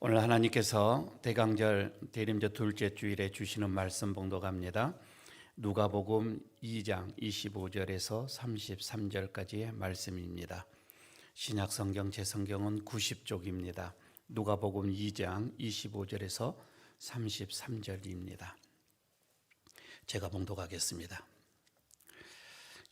오늘 하나님께서 대강절 대림절 둘째 주일에 주시는 말씀 봉독합니다. 누가복음 2장 25절에서 33절까지의 말씀입니다. 신약 성경 제 성경은 90쪽입니다. 누가복음 2장 25절에서 33절입니다. 제가 봉독하겠습니다.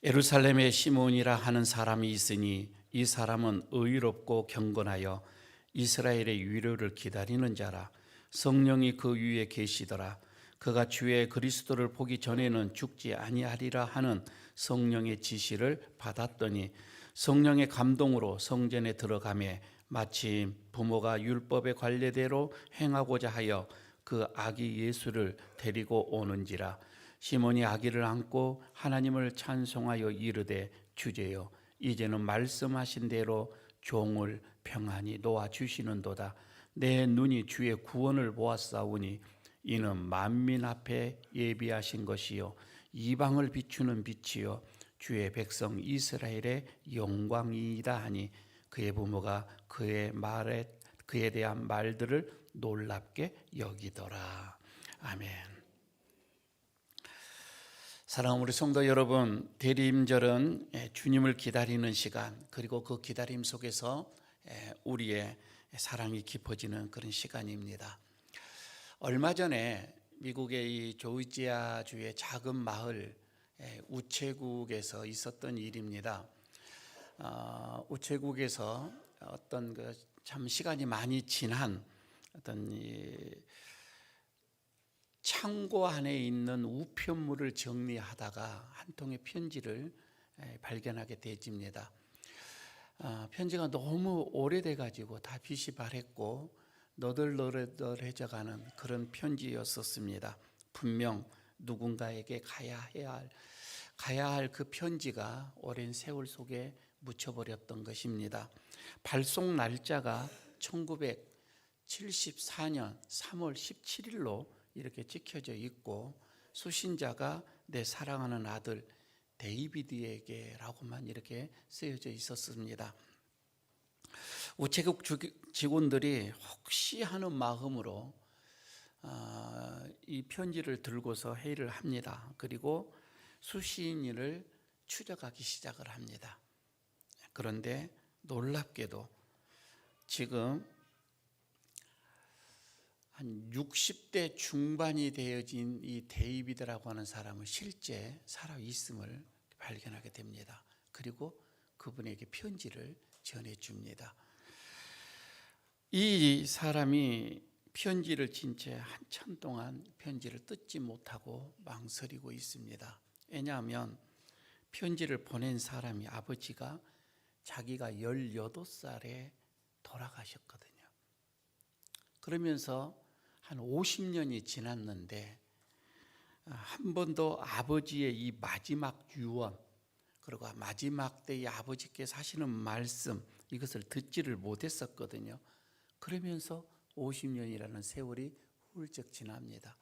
예루살렘에 시몬이라 하는 사람이 있으니 이 사람은 의롭고 경건하여 이스라엘의 위로를 기다리는 자라. 성령이 그 위에 계시더라. 그가 주의 그리스도를 보기 전에는 죽지 아니하리라 하는 성령의 지시를 받았더니 성령의 감동으로 성전에 들어가매 마침 부모가 율법의 관례대로 행하고자 하여 그 아기 예수를 데리고 오는지라. 시몬이 아기를 안고 하나님을 찬송하여 이르되 주제여 이제는 말씀하신 대로 종을 평안히 놓아주시는도다. 내 눈이 주의 구원을 보았사오니 이는 만민 앞에 예비하신 것이요 이방을 비추는 빛이요 주의 백성 이스라엘의 영광이다 하니 그의 부모가 그에 대한 말들을 놀랍게 여기더라. 아멘. 사랑하는 우리 성도 여러분, 대림절은 주님을 기다리는 시간, 그리고 그 기다림 속에서 우리의 사랑이 깊어지는 그런 시간입니다. 얼마 전에 미국의 이 조지아주의 작은 마을 우체국에서 있었던 일입니다. 우체국에서 어떤 참 시간이 많이 지난 어떤 창고 안에 있는 우편물을 정리하다가 한 통의 편지를 발견하게 되집니다. 편지가 너무 오래돼 가지고 다 빛이 바랬고 너덜너덜해져가는 그런 편지였었습니다. 분명 누군가에게 가야 할 그 편지가 오랜 세월 속에 묻혀버렸던 것입니다. 발송 날짜가 1974년 3월 17일로 이렇게 찍혀져 있고 수신자가 내 사랑하는 아들 데이비드에게라고만 이렇게 쓰여져 있었습니다. 우체국 직원들이 혹시 하는 마음으로 이 편지를 들고서 회의를 합니다. 그리고 수신인을 추적하기 시작을 합니다. 그런데 놀랍게도 지금 한 60대 중반이 되어진 이 데이비드라고 하는 사람은 실제 살아있음을 발견하게 됩니다. 그리고 그분에게 편지를 전해줍니다. 이 사람이 편지를 진 채 한참 동안 편지를 뜯지 못하고 망설이고 있습니다. 왜냐하면 편지를 보낸 사람이 아버지가 자기가 18살에 돌아가셨거든요. 그러면서 한 50년이 지났는데 한 번도 아버지의 이 마지막 유언, 그리고 마지막 때의 아버지께서 하시는 말씀, 이것을 듣지를 못했었거든요. 그러면서 50년이라는 세월이 훌쩍 지납니다.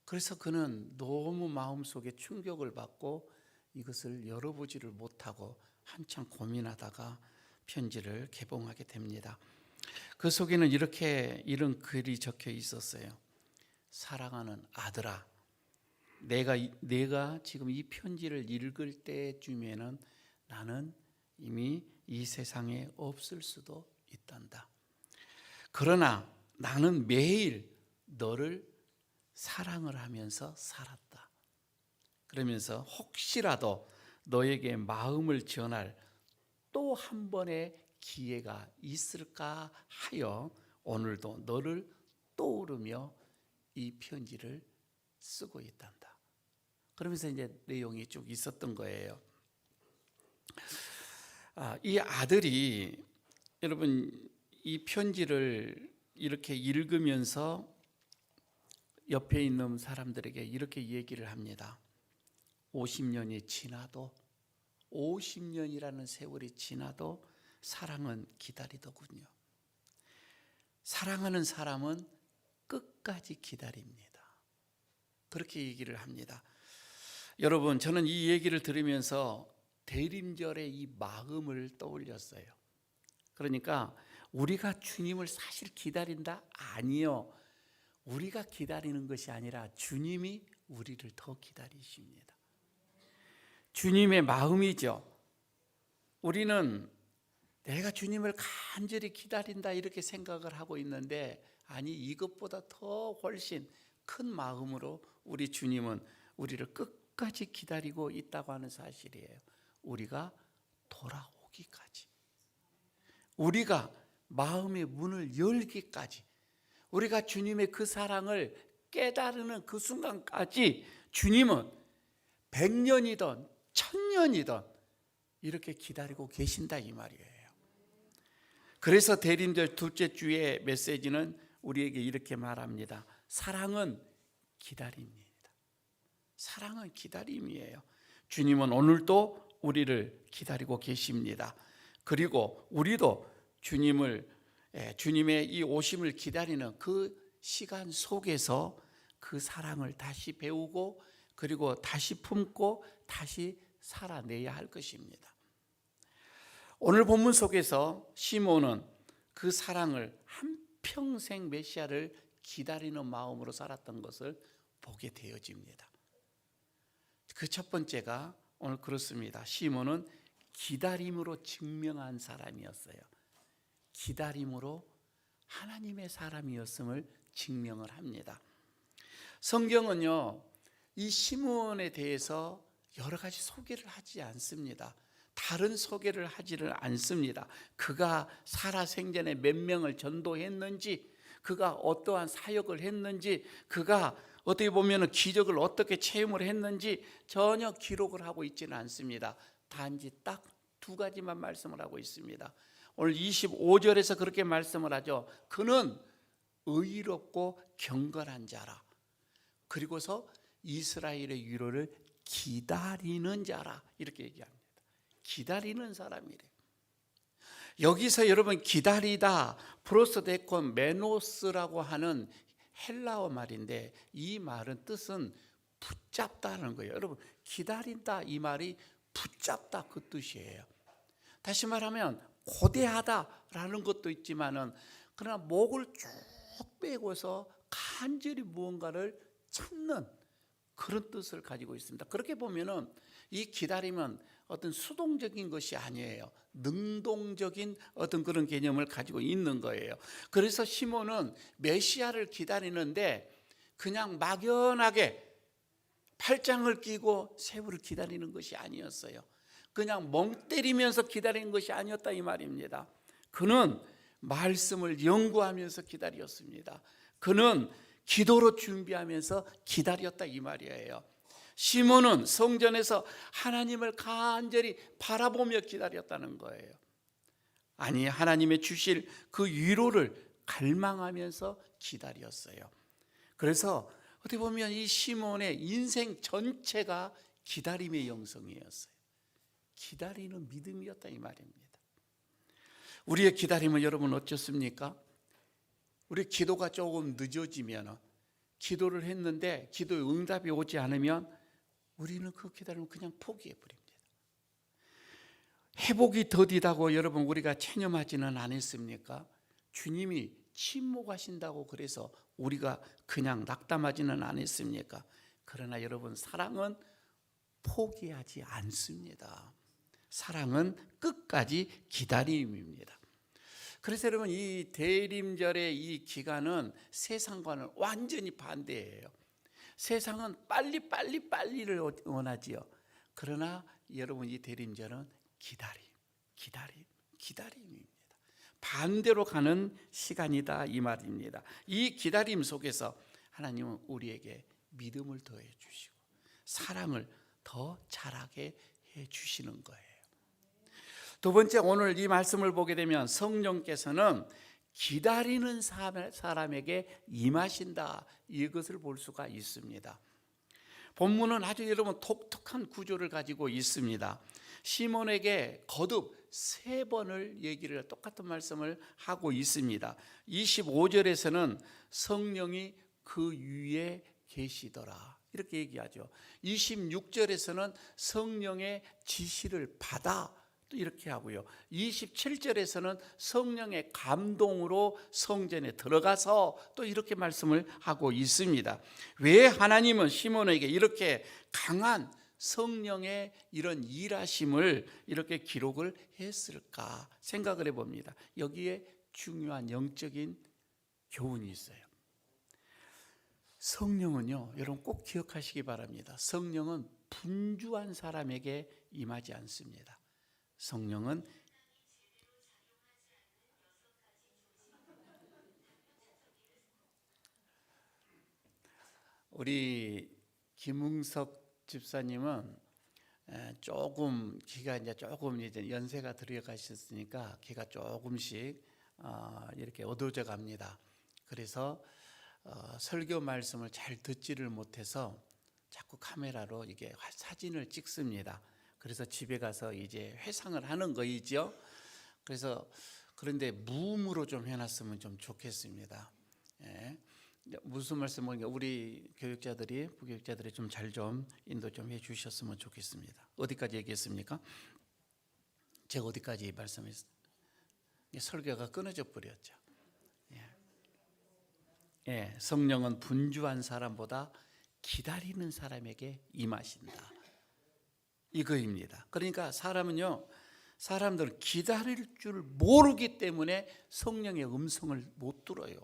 그래서 그는 너무 마음속에 충격을 받고 이것을 열어보지를 못하고 한참 고민하다가 편지를 개봉하게 됩니다. 그 속에는 이런 글이 적혀 있었어요. 사랑하는 아들아, 내가 지금 이 편지를 읽을 때쯤에는 나는 이미 이 세상에 없을 수도 있단다. 그러나 나는 매일 너를 사랑을 하면서 살았다. 그러면서 혹시라도 너에게 마음을 전할 또 한 번의 기회가 있을까 하여 오늘도 너를 떠오르며 이 편지를 쓰고 있단다. 그러면서 이제 내용이 쭉 있었던 거예요. 이 아들이 여러분 이 편지를 이렇게 읽으면서 옆에 있는 사람들에게 이렇게 얘기를 합니다. 50년이 지나도 50년이라는 세월이 지나도 사랑은 기다리더군요. 사랑하는 사람은 끝까지 기다립니다. 그렇게 얘기를 합니다. 여러분, 저는 이 얘기를 들으면서 대림절의 이 마음을 떠올렸어요. 그러니까 우리가 주님을 사실 기다린다? 아니요. 우리가 기다리는 것이 아니라 주님이 우리를 더 기다리십니다. 주님의 마음이죠. 우리는 내가 주님을 간절히 기다린다 이렇게 생각을 하고 있는데, 아니, 이것보다 더 훨씬 큰 마음으로 우리 주님은 우리를 끝까지 기다리고 있다고 하는 사실이에요. 우리가 돌아오기까지, 우리가 마음의 문을 열기까지, 우리가 주님의 그 사랑을 깨달는 그 순간까지 주님은 100년이든 1000년이든 이렇게 기다리고 계신다 이 말이에요. 그래서 대림절 둘째 주의 메시지는 우리에게 이렇게 말합니다. 사랑은 기다림입니다. 사랑은 기다림이에요. 주님은 오늘도 우리를 기다리고 계십니다. 그리고 우리도 주님의 이 오심을 기다리는 그 시간 속에서 그 사랑을 다시 배우고, 그리고 다시 품고 다시 살아내야 할 것입니다. 오늘 본문 속에서 시몬은 그 사랑을 한평생 메시아를 기다리는 마음으로 살았던 것을 보게 되어집니다. 그 첫 번째가 오늘 그렇습니다. 시몬은 기다림으로 증명한 사람이었어요. 기다림으로 하나님의 사람이었음을 증명을 합니다. 성경은요, 이 시몬에 대해서 여러 가지 소개를 하지 않습니다. 다른 소개를 하지를 않습니다. 그가 살아생전에 몇 명을 전도했는지, 그가 어떠한 사역을 했는지, 그가 어떻게 보면 기적을 어떻게 체험을 했는지 전혀 기록을 하고 있지는 않습니다. 단지 딱 두 가지만 말씀을 하고 있습니다. 오늘 25절에서 그렇게 말씀을 하죠. 그는 의롭고 경건한 자라. 그리고서 이스라엘의 위로를 기다리는 자라. 이렇게 얘기합니다. 기다리는 사람이래. 여기서 여러분 기다리다, 프로스데콘 메노스라고 하는 헬라어 말인데, 이 말은 뜻은 붙잡다는 거예요. 여러분, 기다린다 이 말이 붙잡다 그 뜻이에요. 다시 말하면 고대하다라는 것도 있지만은, 그러나 목을 쭉 빼고서 간절히 무언가를 찾는 그런 뜻을 가지고 있습니다. 그렇게 보면은 이 기다림은 어떤 수동적인 것이 아니에요. 능동적인 어떤 그런 개념을 가지고 있는 거예요. 그래서 시몬은 메시아를 기다리는데 그냥 막연하게 팔짱을 끼고 새우를 기다리는 것이 아니었어요. 그냥 멍 때리면서 기다리는 것이 아니었다 이 말입니다. 그는 말씀을 연구하면서 기다렸습니다. 그는 기도로 준비하면서 기다렸다 이 말이에요. 시몬은 성전에서 하나님을 간절히 바라보며 기다렸다는 거예요. 아니, 하나님의 주실 그 위로를 갈망하면서 기다렸어요. 그래서 어떻게 보면 이 시몬의 인생 전체가 기다림의 영성이었어요. 기다리는 믿음이었다 이 말입니다. 우리의 기다림은 여러분 어떻습니까? 우리 기도가 조금 늦어지면, 기도를 했는데 기도의 응답이 오지 않으면 우리는 그 기다림을 그냥 포기해 버립니다. 회복이 더디다고 여러분 우리가 체념하지는 않았습니까? 주님이 침묵하신다고 그래서 우리가 그냥 낙담하지는 않았습니까? 그러나 여러분, 사랑은 포기하지 않습니다. 사랑은 끝까지 기다림입니다. 그래서 여러분, 이 대림절의 이 기간은 세상과는 완전히 반대예요. 세상은 빨리를 원하지요. 그러나 여러분, 이 대림절은 기다림입니다. 반대로 가는 시간이다 이 말입니다. 이 기다림 속에서 하나님은 우리에게 믿음을 더해 주시고 사랑을 더 자라게 해 주시는 거예요. 두 번째, 오늘 이 말씀을 보게 되면 성령께서는 기다리는 사람에게 임하신다, 이것을 볼 수가 있습니다. 본문은 아주 여러분 독특한 구조를 가지고 있습니다. 시몬에게 거듭 3번을 똑같은 말씀을 하고 있습니다. 25절에서는 성령이 그 위에 계시더라 이렇게 얘기하죠. 26절에서는 성령의 지시를 받아 또 이렇게 하고요. 27절에서는 성령의 감동으로 성전에 들어가서 또 이렇게 말씀을 하고 있습니다. 왜 하나님은 시몬에게 이렇게 강한 성령의 이런 일하심을 이렇게 기록을 했을까 생각을 해봅니다. 여기에 중요한 영적인 교훈이 있어요. 성령은요, 여러분 꼭 기억하시기 바랍니다. 성령은 분주한 사람에게 임하지 않습니다. 성령은 우리 김웅석 집사님은 조금 기가 이제 연세가 들어가셨으니까 기가 조금씩 이렇게 어두워져 갑니다. 그래서 설교 말씀을 잘 듣지를 못해서 자꾸 카메라로 이게 사진을 찍습니다. 그래서 집에 가서 이제 회상을 하는 거이죠. 그래서 그런데 무음으로 좀 해놨으면 좀 좋겠습니다. 예. 무슨 말씀을 우리 교육자들이 부교육자들이 좀 잘 좀 인도 좀 해주셨으면 좋겠습니다. 어디까지 얘기했습니까? 제가 어디까지 말씀했어요? 설교가 끊어져 버렸죠. 예, 성령은 분주한 사람보다 기다리는 사람에게 임하신다. 이거입니다. 그러니까 사람들은 기다릴 줄 모르기 때문에 성령의 음성을 못 들어요.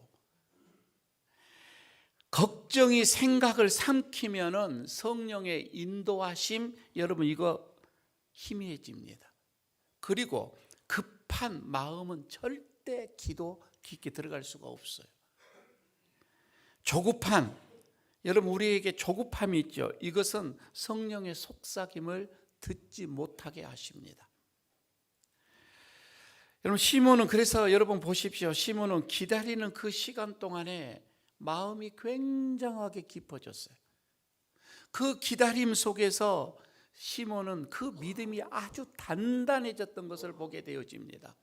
걱정이 생각을 삼키면은 성령의 인도하심, 여러분 이거 희미해집니다. 그리고 급한 마음은 절대 기도 깊게 들어갈 수가 없어요. 조급한, 여러분 우리에게 조급함이 있죠. 이것은 성령의 속삭임을 듣지 못하게 하십니다. 여러분 시몬은, 그래서 여러분 보십시오. 시몬은 기다리는 그 시간 동안에 마음이 굉장하게 깊어졌어요. 그 기다림 속에서 시몬은 그 믿음이 아주 단단해졌던 것을 보게 되어집니다.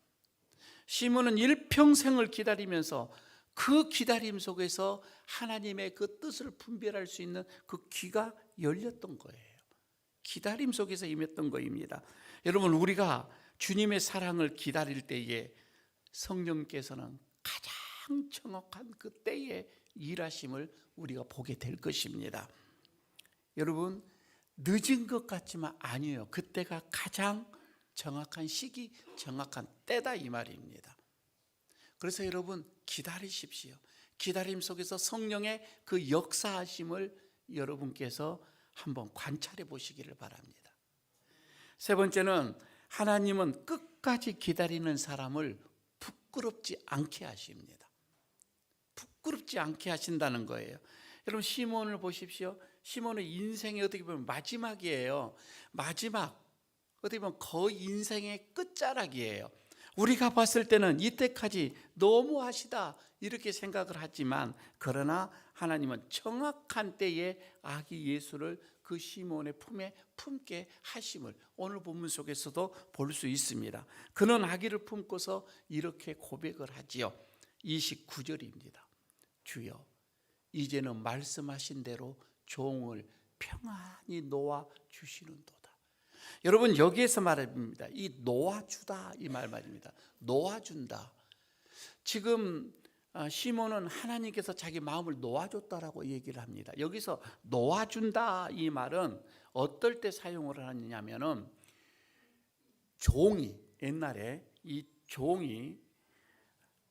시몬은 일평생을 기다리면서 그 기다림 속에서 하나님의 그 뜻을 분별할 수 있는 그 귀가 열렸던 거예요. 기다림 속에서 임했던 거입니다. 여러분 우리가 주님의 사랑을 기다릴 때에 성령께서는 가장 정확한 그 때에 일하심을 우리가 보게 될 것입니다. 여러분 늦은 것 같지만 아니에요. 그때가 가장 정확한 시기, 정확한 때다 이 말입니다. 그래서 여러분 기다리십시오. 기다림 속에서 성령의 그 역사하심을 여러분께서 한번 관찰해 보시기를 바랍니다. 세 번째는 하나님은 끝까지 기다리는 사람을 부끄럽지 않게 하십니다. 부끄럽지 않게 하신다는 거예요. 여러분 시몬을 보십시오. 시몬의 인생이 어떻게 보면 마지막이에요. 마지막, 어떻게 보면 거의 인생의 끝자락이에요. 우리가 봤을 때는 이때까지 너무하시다 이렇게 생각을 하지만, 그러나 하나님은 정확한 때에 아기 예수를 그 시몬의 품에 품게 하심을 오늘 본문 속에서도 볼 수 있습니다. 그는 아기를 품고서 이렇게 고백을 하지요. 29절입니다. 주여 이제는 말씀하신 대로 종을 평안히 놓아 주시는도다. 여러분 여기에서 말합니다. 이 놓아주다 이 말입니다. 놓아준다. 지금 시몬은 하나님께서 자기 마음을 놓아줬다라고 얘기를 합니다. 여기서 놓아준다 이 말은 어떨 때 사용을 하느냐면은 종이, 옛날에 이 종이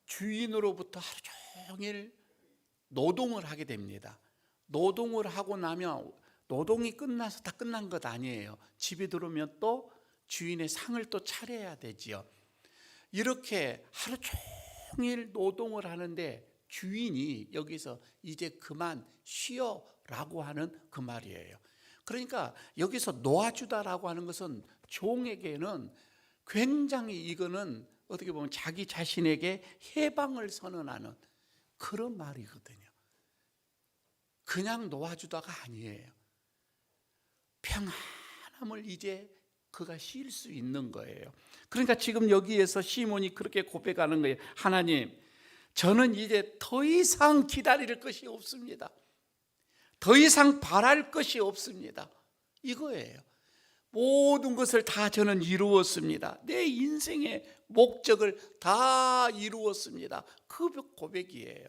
주인으로부터 하루 종일 노동을 하게 됩니다. 노동을 하고 나면 노동이 끝나서 다 끝난 것 아니에요. 집에 들어오면 또 주인의 상을 또 차려야 되지요. 이렇게 하루 종일 노동을 하는데 주인이 여기서 이제 그만 쉬어라고 하는 그 말이에요. 그러니까 여기서 놓아주다라고 하는 것은 종에게는 굉장히, 이거는 어떻게 보면 자기 자신에게 해방을 선언하는 그런 말이거든요. 그냥 놓아주다가 아니에요. 평안함을 이제 그가 쉴 수 있는 거예요. 그러니까 지금 여기에서 시몬이 그렇게 고백하는 거예요. 하나님, 저는 이제 더 이상 기다릴 것이 없습니다. 더 이상 바랄 것이 없습니다. 이거예요. 모든 것을 다 저는 이루었습니다. 내 인생의 목적을 다 이루었습니다. 그 고백이에요.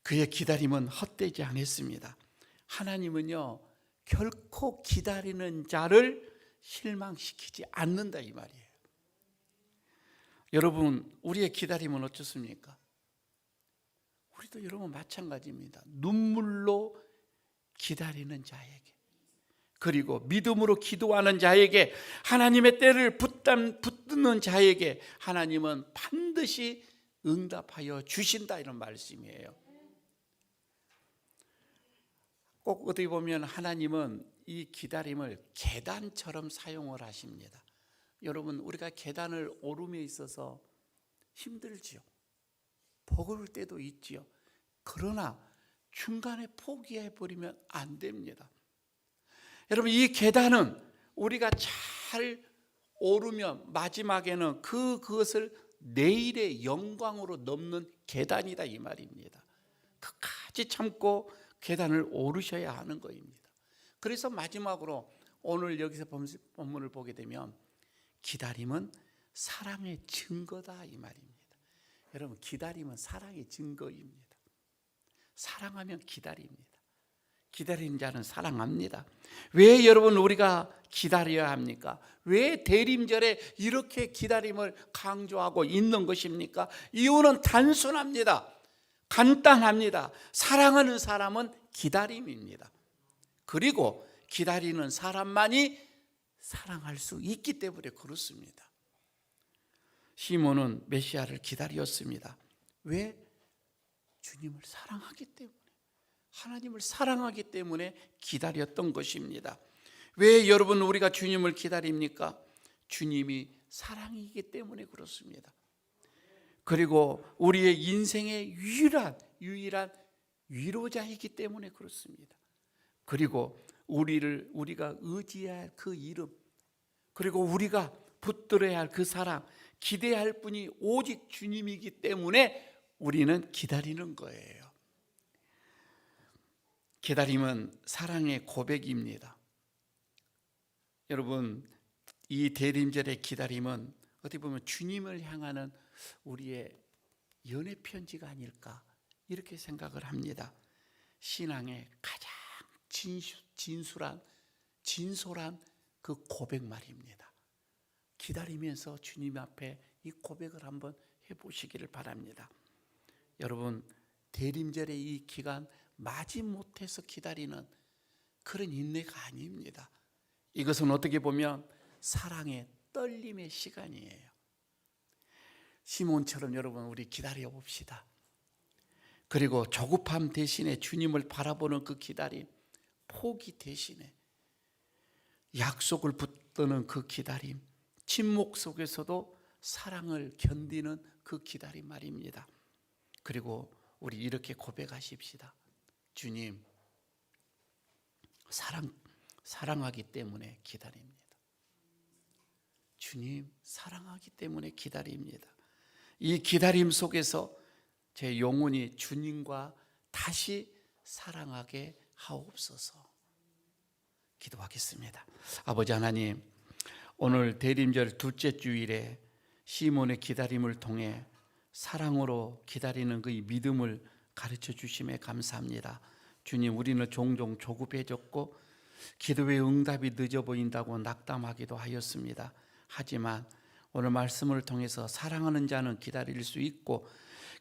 그의 기다림은 헛되지 않았습니다. 하나님은요, 결코 기다리는 자를 실망시키지 않는다 이 말이에요. 여러분, 우리의 기다림은 어떻습니까? 우리도 여러분 마찬가지입니다. 눈물로 기다리는 자에게, 그리고 믿음으로 기도하는 자에게, 하나님의 때를 붙드는 자에게 하나님은 반드시 응답하여 주신다, 이런 말씀이에요. 꼭 어떻게 보면 하나님은 이 기다림을 계단처럼 사용을 하십니다. 여러분, 우리가 계단을 오름에 있어서 힘들지요. 버거울 때도 있지요. 그러나 중간에 포기해버리면 안 됩니다. 여러분, 이 계단은 우리가 잘 오르면 마지막에는 그것을 내일의 영광으로 넘는 계단이다 이 말입니다. 끝까지 참고 계단을 오르셔야 하는 것입니다. 그래서 마지막으로 오늘 여기서 본문을 보게 되면 기다림은 사랑의 증거다 이 말입니다. 여러분, 기다림은 사랑의 증거입니다. 사랑하면 기다립니다. 기다리는 자는 사랑합니다. 왜 여러분 우리가 기다려야 합니까? 왜 대림절에 이렇게 기다림을 강조하고 있는 것입니까? 이유는 단순합니다. 간단합니다. 사랑하는 사람은 기다림입니다. 그리고 기다리는 사람만이 사랑할 수 있기 때문에 그렇습니다. 시몬은 메시아를 기다렸습니다. 왜? 주님을 사랑하기 때문에, 하나님을 사랑하기 때문에 기다렸던 것입니다. 왜 여러분 우리가 주님을 기다립니까? 주님이 사랑이기 때문에 그렇습니다. 그리고 우리의 인생의 유일한 위로자이기 때문에 그렇습니다. 그리고 우리가 의지해야 할 그 이름, 그리고 우리가 붙들어야 할 그 사랑, 기대할 분이 오직 주님이기 때문에 우리는 기다리는 거예요. 기다림은 사랑의 고백입니다. 여러분, 이 대림절의 기다림은 어떻게 보면 주님을 향하는 우리의 연애 편지가 아닐까, 이렇게 생각을 합니다. 신앙의 가장 진솔한 그 고백 말입니다. 기다리면서 주님 앞에 이 고백을 한번 해보시기를 바랍니다. 여러분, 대림절의 이 기간 마지못해서 기다리는 그런 인내가 아닙니다. 이것은 어떻게 보면 사랑의 떨림의 시간이에요. 시몬처럼 여러분 우리 기다려 봅시다. 그리고 조급함 대신에 주님을 바라보는 그 기다림, 포기 대신에 약속을 붙드는 그 기다림, 침묵 속에서도 사랑을 견디는 그 기다림 말입니다. 그리고 우리 이렇게 고백하십시다. 주님, 사랑하기 때문에 기다립니다. 주님, 사랑하기 때문에 기다립니다. 이 기다림 속에서 제 영혼이 주님과 다시 사랑하게 하옵소서. 기도하겠습니다. 아버지 하나님, 오늘 대림절 둘째 주일에 시몬의 기다림을 통해 사랑으로 기다리는 그 믿음을 가르쳐 주심에 감사합니다. 주님, 우리는 종종 조급해졌고 기도의 응답이 늦어 보인다고 낙담하기도 하였습니다. 하지만 오늘 말씀을 통해서 사랑하는 자는 기다릴 수 있고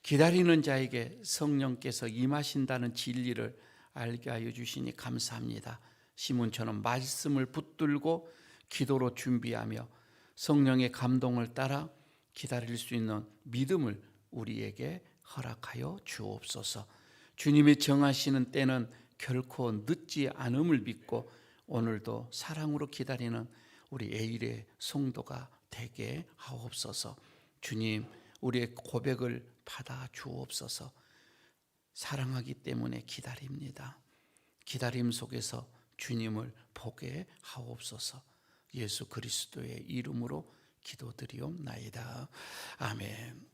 기다리는 자에게 성령께서 임하신다는 진리를 알게 하여 주시니 감사합니다. 시몬처럼 말씀을 붙들고 기도로 준비하며 성령의 감동을 따라 기다릴 수 있는 믿음을 우리에게 허락하여 주옵소서. 주님이 정하시는 때는 결코 늦지 않음을 믿고 오늘도 사랑으로 기다리는 우리 에일의 성도가 되게 하옵소서. 주님, 우리의 고백을 받아 주옵소서. 사랑하기 때문에 기다립니다. 기다림 속에서 주님을 보게 하옵소서. 예수 그리스도의 이름으로 기도드리옵나이다. 아멘.